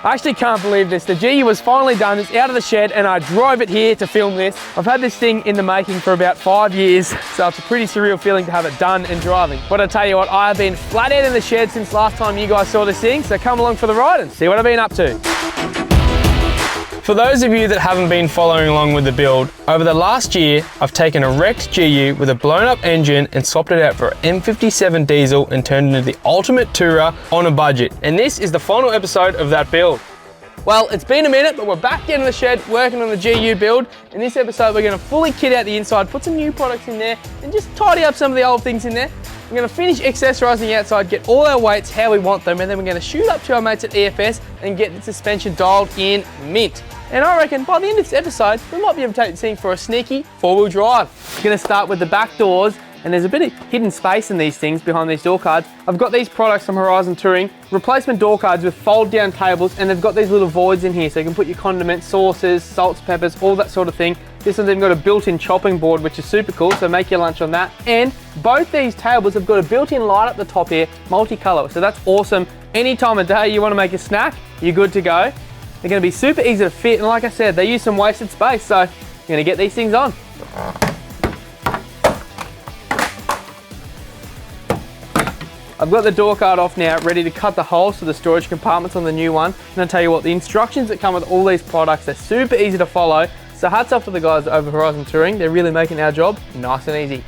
I actually can't believe this. The GU was finally done. It's out of the shed and I drove it here to film this. I've had this thing in the making for about 5 years, so it's a pretty surreal feeling to have it done and driving. But I tell you what, I have been flat out in the shed since last time you guys saw this thing, so come along for the ride and see what I've been up to. For those of you that haven't been following along with the build, over the last year, I've taken a wrecked GU with a blown up engine and swapped it out for an M57 diesel and turned it into the ultimate tourer on a budget. And this is the final episode of that build. Well, it's been a minute, but we're back in the shed working on the GU build. In this episode, we're gonna fully kit out the inside, put some new products in there, and just tidy up some of the old things in there. We're gonna finish accessorising the outside, get all our weights how we want them, and then we're gonna shoot up to our mates at EFS and get the suspension dialed in mint. And I reckon by the end of this episode, we might be able to take the thing for a sneaky four-wheel drive. We're gonna start with the back doors, and there's a bit of hidden space in these things behind these door cards. I've got these products from Horizon Touring, replacement door cards with fold down tables, and they've got these little voids in here so you can put your condiments, sauces, salts, peppers, all that sort of thing. This one's even got a built-in chopping board, which is super cool, so make your lunch on that. And both these tables have got a built-in light up the top here, multicolour, so that's awesome. Any time of day you wanna make a snack, you're good to go. They're gonna be super easy to fit, and like I said, they use some wasted space, so you're gonna get these things on. I've got the door card off now, ready to cut the holes for the storage compartments on the new one. And I'll tell you what, the instructions that come with all these products, they're super easy to follow. So hats off to the guys over Horizon Touring. They're really making our job nice and easy.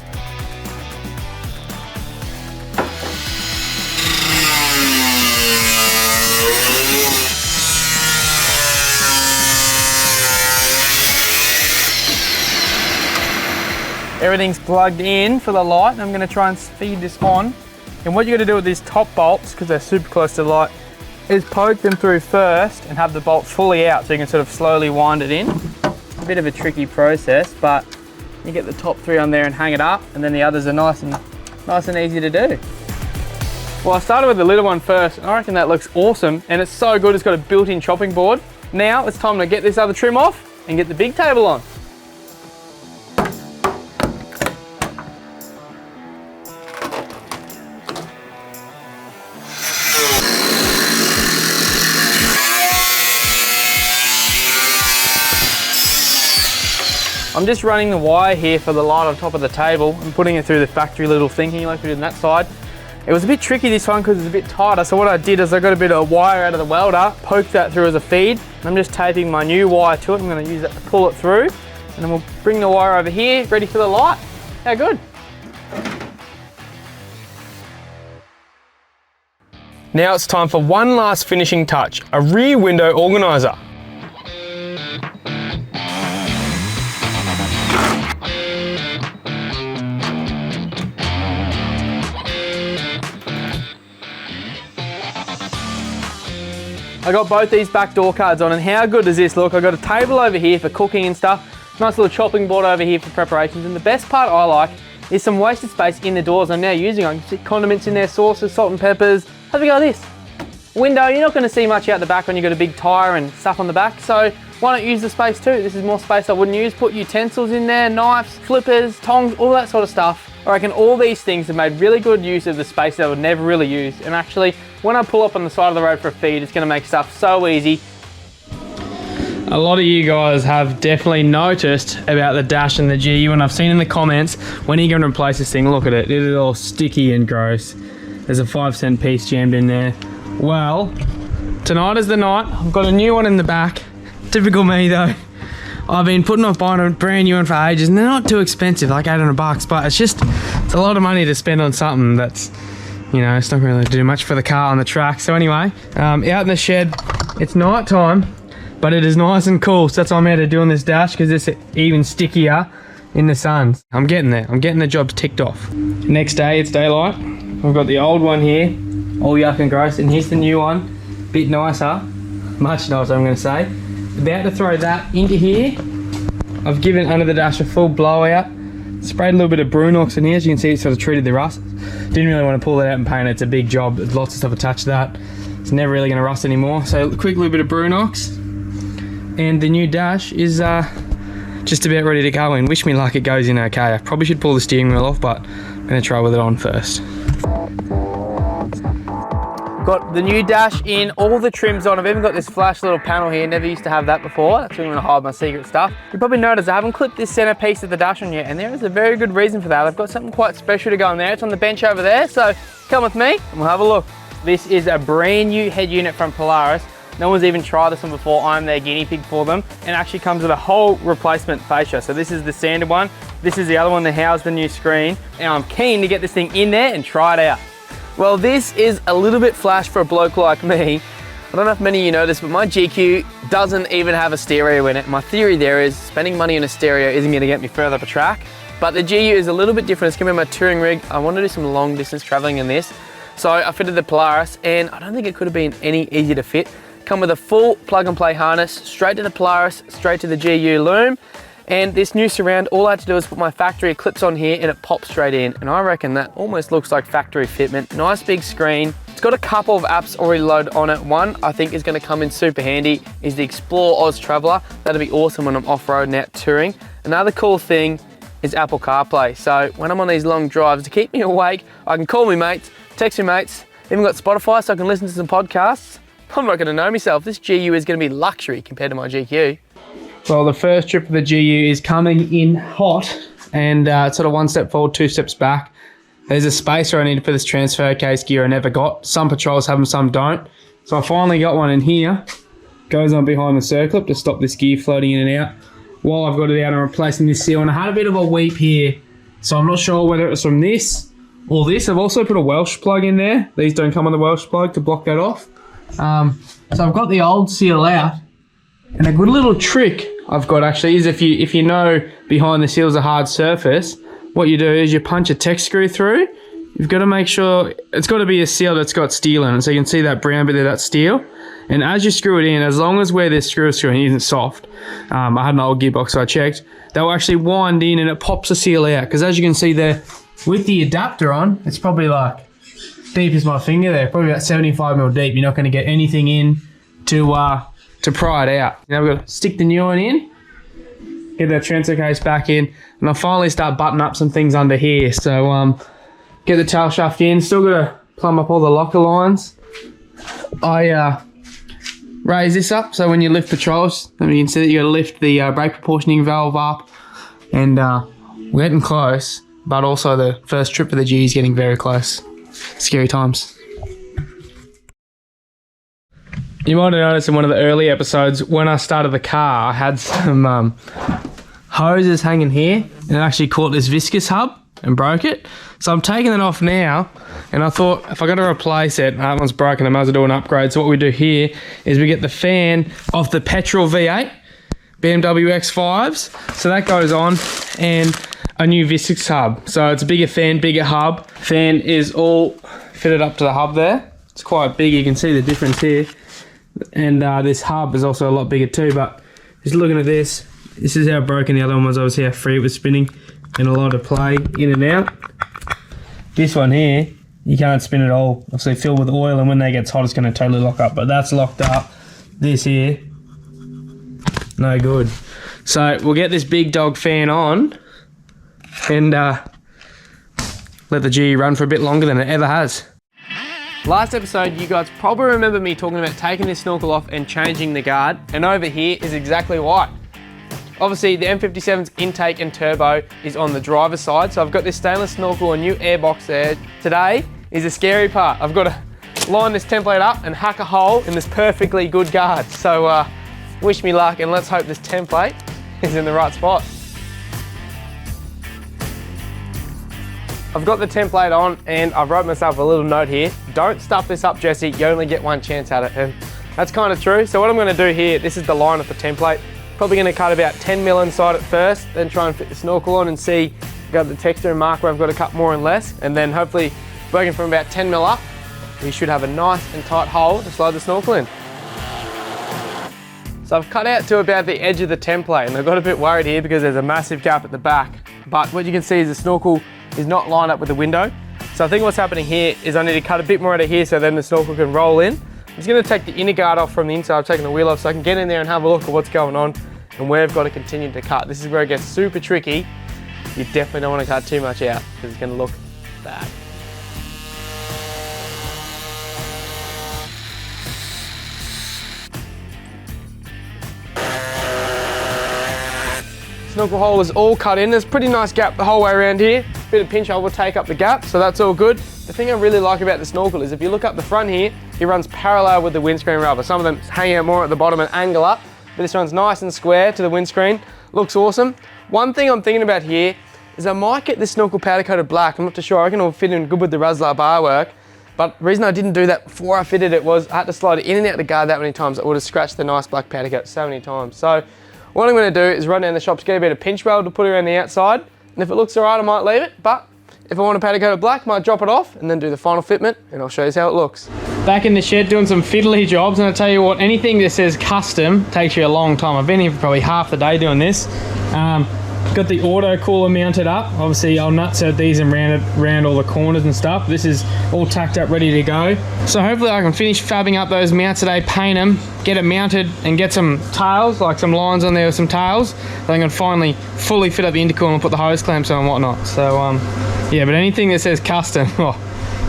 Everything's plugged in for the light, and I'm gonna try and feed this on. And what you're gonna do with these top bolts, because they're super close to the light, is poke them through first and have the bolt fully out so you can sort of slowly wind it in. A bit of a tricky process, but you get the top three on there and hang it up, and then the others are nice and easy to do. Well, I started with the little one first, and I reckon that looks awesome, and it's so good it's got a built-in chopping board. Now it's time to get this other trim off and get the big table on. I'm just running the wire here for the light on top of the table and putting it through the factory little thingy like we did on that side. It was a bit tricky this one because it's a bit tighter, so what I did is I got a bit of wire out of the welder, poked that through as a feed, and I'm just taping my new wire to it. I'm going to use that to pull it through, and then we'll bring the wire over here, ready for the light. How good? Now it's time for one last finishing touch, a rear window organiser. I got both these back door cards on, and how good does this look? I've got a table over here for cooking and stuff, nice little chopping board over here for preparations, and the best part I like is some wasted space in the doors I'm now using. I can see condiments in there, sauces, salt and peppers. Have a go at this. Window, you're not going to see much out the back when you've got a big tyre and stuff on the back, so why not use the space too? This is more space I wouldn't use. Put utensils in there, knives, flippers, tongs, all that sort of stuff. I reckon all these things have made really good use of the space that I would never really use. And actually, when I pull up on the side of the road for a feed, it's going to make stuff so easy. A lot of you guys have definitely noticed about the dash and the GU, and I've seen in the comments, when are you going to replace this thing? Look at it, it is all sticky and gross. There's a 5-cent piece jammed in there. Well, tonight is the night. I've got a new one in the back. Typical me though. I've been putting off buying a brand new one for ages, and they're not too expensive, like $800, but it's a lot of money to spend on something that's, you know, it's not really do much for the car on the track. So anyway, out in the shed, it's night time, but it is nice and cool, so that's why I'm out to doing this dash, because it's even stickier in the sun. I'm getting there. I'm getting the jobs ticked off. Next day, it's daylight. We've got the old one here, all yuck and gross, and here's the new one, bit nicer, much nicer I'm going to say. About to throw that into here. I've given under the dash a full blowout, sprayed a little bit of Brunox in here. As you can see, it sort of treated the rust. Didn't really want to pull that out and paint it. It's a big job. There's lots of stuff attached to that. It's never really going to rust anymore. So a quick little bit of Brunox, and the new dash is just about ready to go in. Wish me luck it goes in okay. I probably should pull the steering wheel off, but I'm going to try with it on first. Got the new dash in, all the trims on. I've even got this flash little panel here. Never used to have that before. That's where I'm gonna hide my secret stuff. You probably noticed I haven't clipped this center piece of the dash on yet, and there is a very good reason for that. I've got something quite special to go on there. It's on the bench over there, so come with me and we'll have a look. This is a brand new head unit from Polaris. No one's even tried this one before. I'm their guinea pig for them. And it actually comes with a whole replacement fascia. So this is the standard one. This is the other one that housed the new screen. And I'm keen to get this thing in there and try it out. Well, this is a little bit flash for a bloke like me. I don't know if many of you know this, but my GQ doesn't even have a stereo in it. My theory there is spending money on a stereo isn't gonna get me further up a track. But the GU is a little bit different. It's gonna be my touring rig. I want to do some long distance traveling in this. So I fitted the Polaris, and I don't think it could have been any easier to fit. Come with a full plug and play harness, straight to the Polaris, straight to the GU loom. And this new surround, all I had to do is put my factory clips on here and it pops straight in. And I reckon that almost looks like factory fitment. Nice big screen. It's got a couple of apps already loaded on it. One I think is gonna come in super handy is the Explore Oz Traveler. That'll be awesome when I'm off-road out touring. Another cool thing is Apple CarPlay. So when I'm on these long drives, to keep me awake, I can call me mates, text me mates, even got Spotify so I can listen to some podcasts. I'm not gonna know myself. This GU is gonna be luxury compared to my GQ. Well, the first trip of the GU is coming in hot, and it's sort of one step forward, two steps back. There's a spacer I need to put this transfer case gear I never got. Some patrols have them, some don't. So I finally got one in here. Goes on behind the circlip to stop this gear floating in and out. While I've got it out, I'm replacing this seal, and I had a bit of a weep here. So I'm not sure whether it was from this or this. I've also put a Welsh plug in there. These don't come on the Welsh plug to block that off. So I've got the old seal out, and a good little trick I've got actually is if you know behind the seal is a hard surface, what you do is you punch a Tex screw through. You've got to make sure it's got to be a seal that's got steel in it, so you can see that brown bit there, that's steel. And as you screw it in, as long as where this screw is screwing isn't soft, I had an old gearbox so I checked, they'll actually wind in and it pops the seal out. Because as you can see there, with the adapter on, it's probably like deep as my finger there, probably about 75 mil deep. You're not going to get anything in to pry it out. Now we've got to stick the new one in, get that transfer case back in, and I'll finally start buttoning up some things under here. So get the tail shaft in, still got to plumb up all the locker lines. I raise this up so when you lift patrols, you can see that you got to lift the brake proportioning valve up, and we're getting close, but also the first trip of the G is getting very close. Scary times. You might have noticed in one of the early episodes when I started the car, I had some hoses hanging here, and it actually caught this viscous hub and broke it. So I'm taking it off now, and I thought if I got to replace it, that one's broken, I might as well do an upgrade. So what we do here is we get the fan off the petrol V8 BMW X5s. So that goes on, and a new viscous hub. So it's a bigger fan, bigger hub. Fan is all fitted up to the hub there. It's quite big, you can see the difference here. And this hub is also a lot bigger too, but just looking at this is how broken the other one was. Obviously how free it was spinning and a lot of play in and out. This one here, you can't spin at all. Obviously filled with oil, and when that gets hot it's going to totally lock up, but that's locked up. This here, no good. So we'll get this big dog fan on and let the G run for a bit longer than it ever has. Last episode, you guys probably remember me talking about taking this snorkel off and changing the guard, and over here is exactly why. Obviously, the M57's intake and turbo is on the driver's side, so I've got this stainless snorkel and new airbox there. Today is the scary part. I've got to line this template up and hack a hole in this perfectly good guard. So wish me luck, and let's hope this template is in the right spot. I've got the template on, and I've wrote myself a little note here. Don't stuff this up, Jesse. You only get one chance at it. And that's kind of true. So what I'm going to do here, this is the line of the template. Probably going to cut about 10 mil inside at first, then try and fit the snorkel on and see, got the texture and mark where I've got to cut more and less. And then hopefully working from about 10 mil up, we should have a nice and tight hole to slide the snorkel in. So I've cut out to about the edge of the template, and I got a bit worried here because there's a massive gap at the back. But what you can see is the snorkel is not lined up with the window. So I think what's happening here is I need to cut a bit more out of here so then the snorkel can roll in. I'm just going to take the inner guard off from the inside. I've taken the wheel off so I can get in there and have a look at what's going on and where I've got to continue to cut. This is where it gets super tricky. You definitely don't want to cut too much out because it's going to look bad. Snorkel hole is all cut in. There's a pretty nice gap the whole way around here. Bit of pinch hole will take up the gap, so that's all good. The thing I really like about the snorkel is if you look up the front here, it runs parallel with the windscreen rubber. Some of them hang out more at the bottom and angle up, but this one's nice and square to the windscreen. Looks awesome. One thing I'm thinking about here is I might get this snorkel powder coated black. I'm not too sure. I reckon it'll fit in good with the Razzler bar work. But the reason I didn't do that before I fitted it was I had to slide it in and out the guard that many times. I would have scratched the nice black powder coat so many times. So what I'm going to do is run down the shops, get a bit of pinch weld to put around the outside. And if it looks all right, I might leave it. But if I want a powder coated black, I might drop it off and then do the final fitment, and I'll show you how it looks. Back in the shed doing some fiddly jobs, and I tell you what, anything that says custom takes you a long time. I've been here for probably half the day doing this. Got the auto cooler mounted up. Obviously I'll nutset these and round all the corners and stuff. This is all tacked up, ready to go. So hopefully I can finish fabbing up those mounts today, paint them, get it mounted and get some tails, like some lines on there with some tails. Then I can finally fully fit up the intercooler and put the hose clamps on and whatnot. So yeah, but anything that says custom,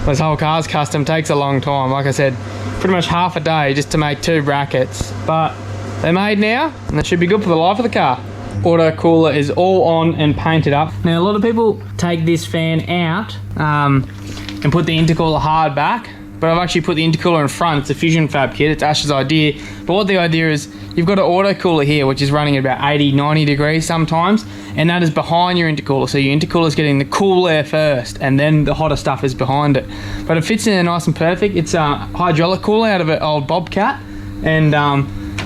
this whole car's custom, takes a long time. Like I said, pretty much half a day just to make 2 brackets. But they're made now and they should be good for the life of the car. Auto cooler is all on and painted up. Now a lot of people take this fan out and put the intercooler hard back, but I've actually put the intercooler in front. It's a Fusion Fab kit, it's Ash's idea. But what the idea is, you've got an auto cooler here which is running at about 80, 90 degrees sometimes, and that is behind your intercooler. So your intercooler is getting the cool air first and then the hotter stuff is behind it. But it fits in there nice and perfect. It's a hydraulic cooler out of an old Bobcat, and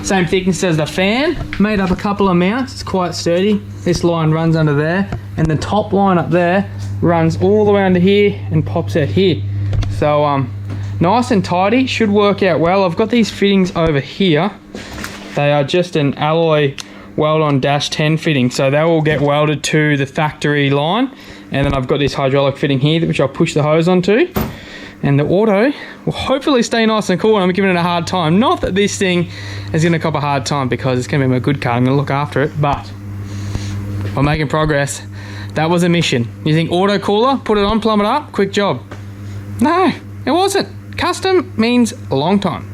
same thickness as the fan. Made up a couple of mounts, it's quite sturdy. This line runs under there, and the top line up there runs all the way under here and pops out here. So nice and tidy, should work out well. I've got these fittings over here. They are just an alloy weld-on -10 fitting, so they will get welded to the factory line. And then I've got this hydraulic fitting here, which I'll push the hose onto. And the auto will hopefully stay nice and cool, and I'm giving it a hard time. Not that this thing is going to cop a hard time, because it's going to be my good car. I'm going to look after it, but I'm making progress. That was a mission. You think auto cooler, put it on, plumb it up, quick job. No, it wasn't. Custom means a long time.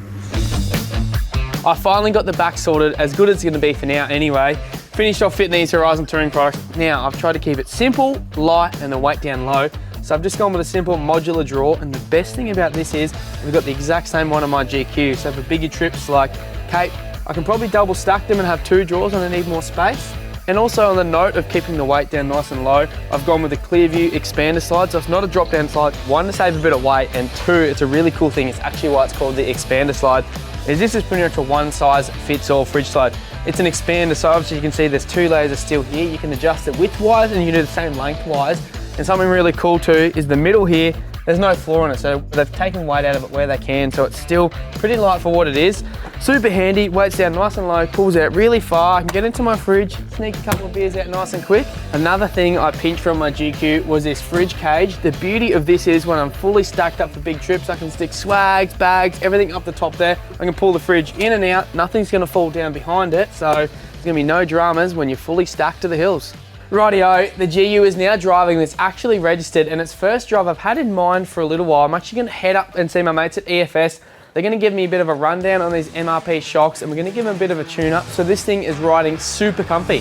I finally got the back sorted, as good as it's going to be for now anyway. Finished off fitting these Horizon Touring products. Now, I've tried to keep it simple, light, and the weight down low. So I've just gone with a simple modular drawer, and the best thing about this is we've got the exact same one on my GQ. So for bigger trips like Cape, I can probably double stack them and have 2 drawers when I need more space. And also on the note of keeping the weight down nice and low, I've gone with the Clearview expander slide. So it's not a drop down slide, 1 to save a bit of weight, and 2, it's a really cool thing. It's actually why it's called the expander slide, is this is pretty much a one size fits all fridge slide. It's an expander, so obviously you can see there's 2 layers of steel here. You can adjust it width-wise and you can do the same length-wise. And something really cool too is the middle here, there's no floor on it, so they've taken weight out of it where they can, so it's still pretty light for what it is. Super handy, weights down nice and low, pulls out really far. I can get into my fridge, sneak a couple of beers out nice and quick. Another thing I pinched from my GQ was this fridge cage. The beauty of this is when I'm fully stacked up for big trips, I can stick swags, bags, everything up the top there. I can pull the fridge in and out, nothing's gonna fall down behind it, so there's gonna be no dramas when you're fully stacked to the hills. Rightio, the GU is now driving. It's actually registered, and its first drive I've had in mind for a little while. I'm actually going to head up and see my mates at EFS. They're going to give me a bit of a rundown on these MRP shocks, and we're going to give them a bit of a tune-up. So this thing is riding super comfy.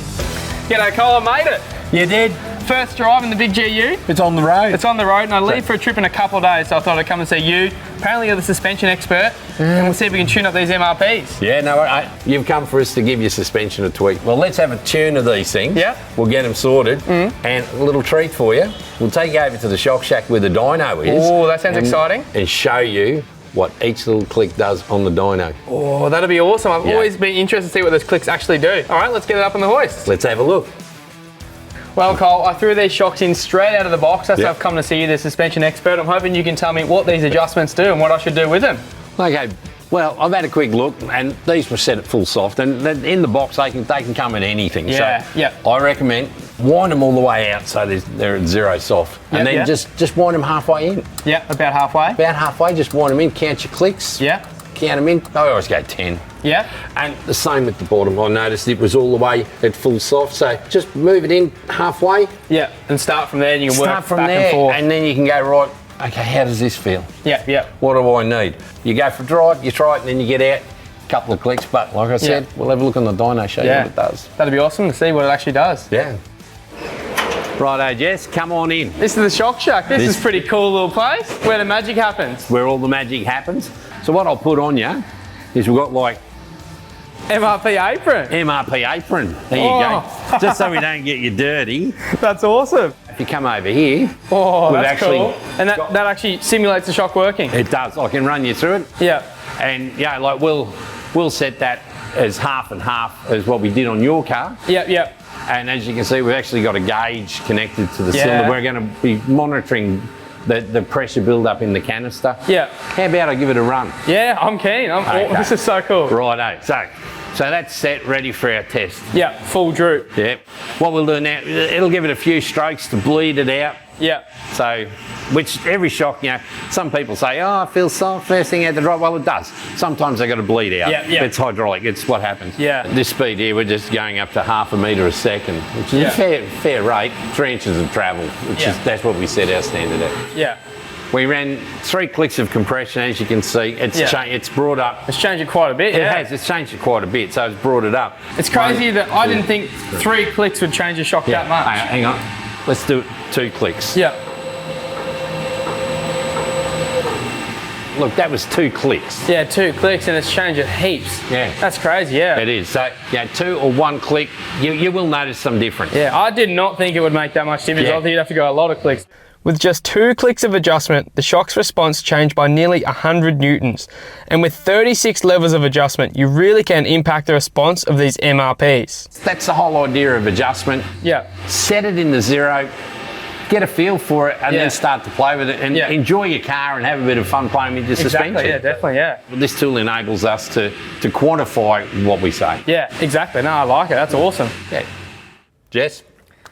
G'day Cole, I made it. You did. First drive in the big GU. It's on the road. It's on the road, and I leave for a trip in a couple of days, so I thought I'd come and see you. Apparently you're the suspension expert, and we'll see if we can tune up these MRPs. Yeah, no, you've come for us to give your suspension a tweak. Well, let's have a tune of these things. Yeah. We'll get them sorted, and a little treat for you. We'll take you over to the shock shack where the dyno is. Oh, that sounds exciting. And show you what each little click does on the dyno. Oh, that'll be awesome. I've always been interested to see what those clicks actually do. All right, let's get it up on the hoist. Let's have a look. Well, Cole, I threw these shocks in straight out of the box. That's why I've come to see you, the suspension expert. I'm hoping you can tell me what these adjustments do and what I should do with them. Okay, well, I've had a quick look, and these were set at full soft, and in the box they can come at anything. Yeah, so I recommend wind them all the way out so they're at 0 soft, and then just wind them halfway in. Yeah, about halfway. About halfway, just wind them in, count your clicks. Yeah. Count them in. I always go 10. Yeah. And the same with the bottom. I noticed it was all the way at full soft, so just move it in halfway. Yeah, and start from there, and you can start work from back there, and forth. and then you can go, right, okay, how does this feel? Yeah, yeah. What do I need? You go for a drive, you try it, and then you get out, couple of clicks, but like I said, we'll have a look on the dyno, show you what it does. That'd be awesome to see what it actually does. Yeah. Righto, Jess, come on in. This is the Shock Shack. This is pretty cool little place where the magic happens. Where all the magic happens. So what I'll put on you is we've got like MRP apron. MRP apron. There you go. Just so we don't get you dirty. That's awesome. If you come over here, we've that's actually cool. And that actually simulates the shock working. It does. I can run you through it. Yeah. And yeah, like we'll set that as half and half as what we did on your car. Yep, yep. And as you can see, we've actually got a gauge connected to the cylinder. We're going to be monitoring the pressure build up in the canister. Yeah. How about I give it a run? Yeah, I'm keen. This is so cool. Righto. So that's set, ready for our test. Yeah, full droop. Yeah. What we'll do now, it'll give it a few strokes to bleed it out. Yeah. So, which every shock, some people say, oh, it feels soft first thing out the drive. Well, it does. Sometimes they got to bleed out. Yeah. It's hydraulic. It's what happens. Yeah. This speed here, we're just going up to 0.5 metre a second, which is a fair rate. 3 inches of travel, that's what we set our standard at. Yeah. We ran 3 clicks of compression, as you can see. It's brought up. It's changed it quite a bit. It has. It's changed it quite a bit. So it's brought it up. It's crazy that I didn't think 3 clicks would change the shock that much. Hang on. Let's do it 2 clicks. Yeah. Look, that was 2 clicks. Yeah, 2 clicks and it's changed it heaps. Yeah. That's crazy, yeah. It is. So, 2 or 1 click, you will notice some difference. Yeah, I did not think it would make that much difference. Yeah. I think you'd have to go a lot of clicks. With just 2 clicks of adjustment, the shock's response changed by nearly 100 newtons. And with 36 levels of adjustment, you really can impact the response of these MRPs. That's the whole idea of adjustment. Yeah. Set it in the 0, get a feel for it, and then start to play with it and enjoy your car and have a bit of fun playing with your suspension. Yeah, definitely, yeah. This tool enables us to quantify what we say. Yeah, exactly. No, I like it. That's awesome. Yeah. Jess?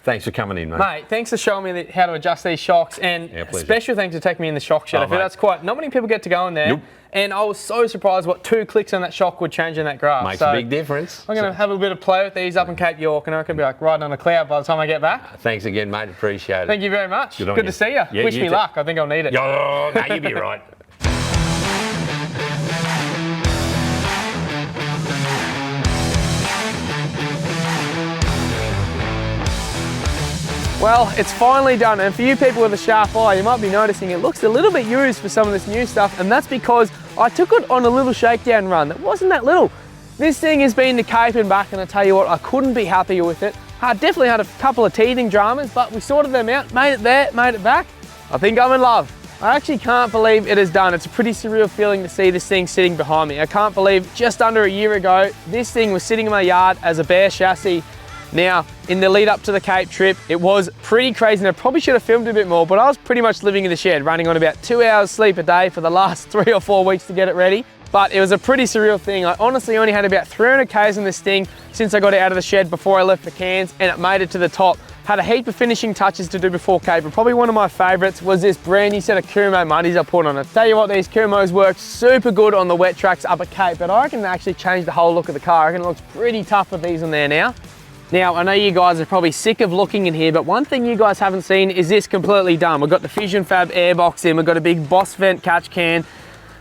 Thanks for coming in, mate. Mate, thanks for showing me how to adjust these shocks, and special thanks for taking me in the shock shed. I feel that's not many people get to go in there. Nope. And I was so surprised what 2 clicks on that shock would change in that graph. Makes a big difference. I'm going to have a bit of play with these up in Cape York, and I can be like riding on a cloud by the time I get back. Thanks again, mate. Appreciate it. Thank you very much. Good to see you. Yeah, Wish me luck. I think I'll need it. Oh, no, you'll be right. Well, it's finally done, and for you people with a sharp eye, you might be noticing it looks a little bit used for some of this new stuff, and that's because I took it on a little shakedown run that wasn't that little. This thing has been to Cape and back, and I tell you what, I couldn't be happier with it. I definitely had a couple of teething dramas, but we sorted them out, made it there, made it back. I think I'm in love. I actually can't believe it is done. It's a pretty surreal feeling to see this thing sitting behind me. I can't believe just under a year ago, this thing was sitting in my yard as a bare chassis. Now, in the lead up to the Cape trip, it was pretty crazy, and I probably should have filmed a bit more, but I was pretty much living in the shed, running on about 2 hours sleep a day for the last 3 or 4 weeks to get it ready. But it was a pretty surreal thing. I honestly only had about 300 Ks in this thing since I got it out of the shed before I left for Cairns, and it made it to the top. Had a heap of finishing touches to do before Cape, but probably one of my favorites was this brand new set of Kumo muddies I put on it. Tell you what, these Kumos work super good on the wet tracks up at Cape, but I reckon they actually changed the whole look of the car. I reckon it looks pretty tough with these on there now. Now, I know you guys are probably sick of looking in here, but one thing you guys haven't seen is this completely done. We've got the Fission Fab airbox in, we've got a big Boss vent catch can,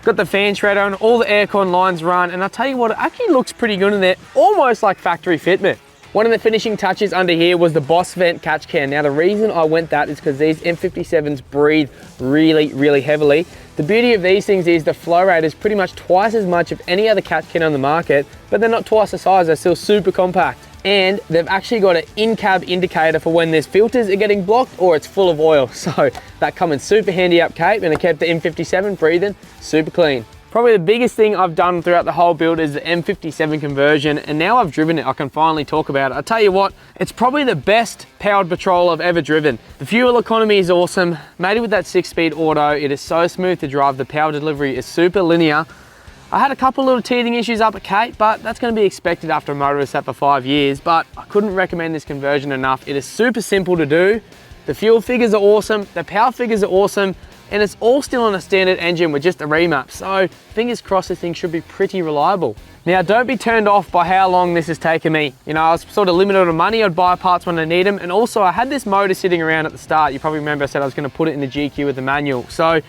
got the fan shredder on, all the aircon lines run, and I'll tell you what, it actually looks pretty good in there, almost like factory fitment. One of the finishing touches under here was the Boss vent catch can. Now, the reason I went that is because these M57s breathe really, really heavily. The beauty of these things is the flow rate is pretty much twice as much of any other catch can on the market, but they're not twice the size, they're still super compact. And they've actually got an in-cab indicator for when there's filters are getting blocked or it's full of oil. So that come in super handy up Cape, and it kept the M57 breathing super clean. Probably the biggest thing I've done throughout the whole build is the M57 conversion, and now I've driven it, I can finally talk about it. I tell you what, it's probably the best powered patrol I've ever driven. The fuel economy is awesome. Made it with that 6-speed auto, it is so smooth to drive. The power delivery is super linear. I had a couple little teething issues up at Cape, but that's going to be expected after a motorist sat for 5 years, but I couldn't recommend this conversion enough. It is super simple to do. The fuel figures are awesome, the power figures are awesome, and it's all still on a standard engine with just a remap, so fingers crossed this thing should be pretty reliable. Now, don't be turned off by how long this has taken me. You know, I was sort of limited on money, I'd buy parts when I need them, and also I had this motor sitting around at the start. You probably remember I said I was going to put it in the GQ with the manual. So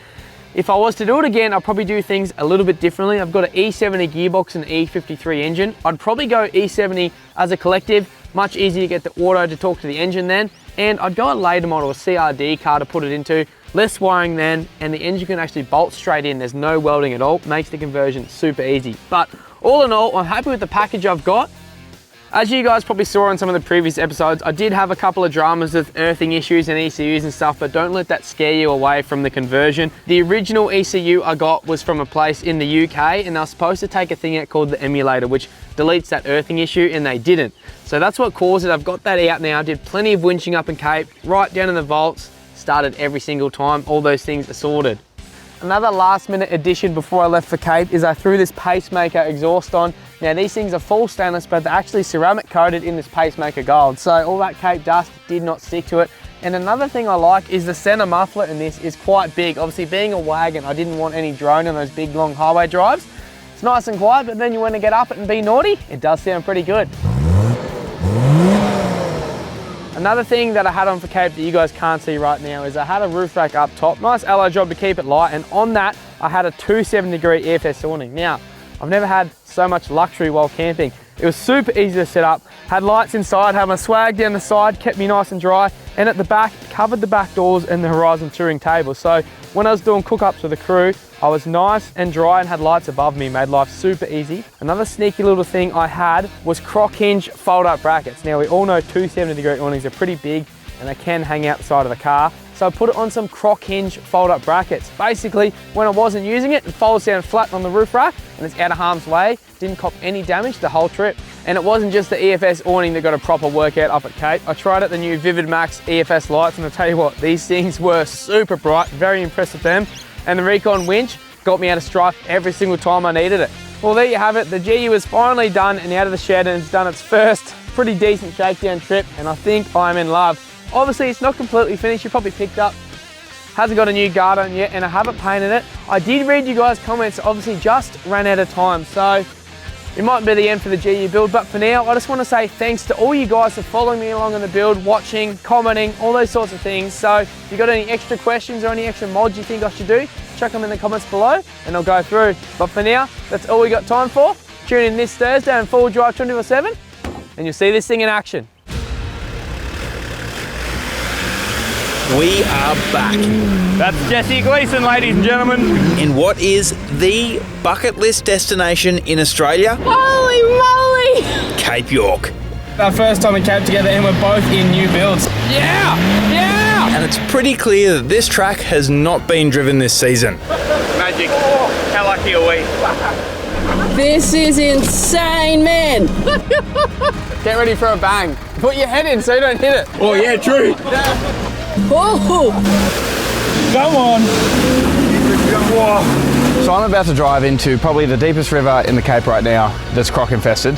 If I was to do it again, I'd probably do things a little bit differently. I've got an E70 gearbox and an E53 engine. I'd probably go E70 as a collective, much easier to get the auto to talk to the engine then. And I'd go a later model, a CRD car to put it into. Less wiring then, and the engine can actually bolt straight in. There's no welding at all. Makes the conversion super easy. But all in all, I'm happy with the package I've got. As you guys probably saw in some of the previous episodes, I did have a couple of dramas with earthing issues and ECUs and stuff, but don't let that scare you away from the conversion. The original ECU I got was from a place in the UK, and they were supposed to take a thing out called the emulator, which deletes that earthing issue, and they didn't. So that's what caused it. I've got that out now, did plenty of winching up in Cape, right down in the vaults, started every single time. All those things are sorted. Another last minute addition before I left for Cape is I threw this pacemaker exhaust on. Now these things are full stainless, but they're actually ceramic coated in this pacemaker gold. So all that Cape dust did not stick to it. And another thing I like is the center muffler in this is quite big. Obviously being a wagon, I didn't want any drone on those big long highway drives. It's nice and quiet, but then you want to get up it and be naughty, it does sound pretty good. Another thing that I had on for Cape that you guys can't see right now is I had a roof rack up top. Nice alloy job to keep it light, and on that I had a 270-degree EFS awning. Now, I've never had so much luxury while camping. It was super easy to set up. Had lights inside, had my swag down the side, kept me nice and dry, and at the back, covered the back doors and the Horizon touring table. So when I was doing cook-ups with the crew, I was nice and dry and had lights above me, made life super easy. Another sneaky little thing I had was crock hinge fold-up brackets. Now we all know 270-degree awnings are pretty big and they can hang out the side of the car. So I put it on some crock hinge fold-up brackets. Basically, when I wasn't using it, it folds down flat on the roof rack and it's out of harm's way. Didn't cop any damage the whole trip. And it wasn't just the EFS awning that got a proper workout up at Cape. I tried out the new Vivid Max EFS lights, and I'll tell you what, these things were super bright, very impressed with them. And the Recon winch got me out of strife every single time I needed it. Well, there you have it. The GU is finally done and out of the shed, and it's done its first pretty decent shakedown trip, and I think I'm in love. Obviously, it's not completely finished. You probably picked up. Hasn't got a new guard on yet, and I haven't painted it. I did read you guys' comments, obviously just ran out of time, so it might be the end for the GU build, but for now, I just want to say thanks to all you guys for following me along on the build, watching, commenting, all those sorts of things. So if you got any extra questions or any extra mods you think I should do, chuck them in the comments below and I'll go through. But for now, that's all we got time for. Tune in this Thursday on Full Drive 24/7 and you'll see this thing in action. We are back. That's Jesse Gleason, ladies and gentlemen. In what is the bucket list destination in Australia? Holy moly! Cape York. Our first time in Cape together, and we're both in new builds. Yeah! Yeah! And it's pretty clear that this track has not been driven this season. Magic. How lucky are we? This is insane, man! Get ready for a bang. Put your head in so you don't hit it. Oh yeah, true. Oh! Come on. Whoa. So I'm about to drive into probably the deepest river in the Cape right now that's croc infested.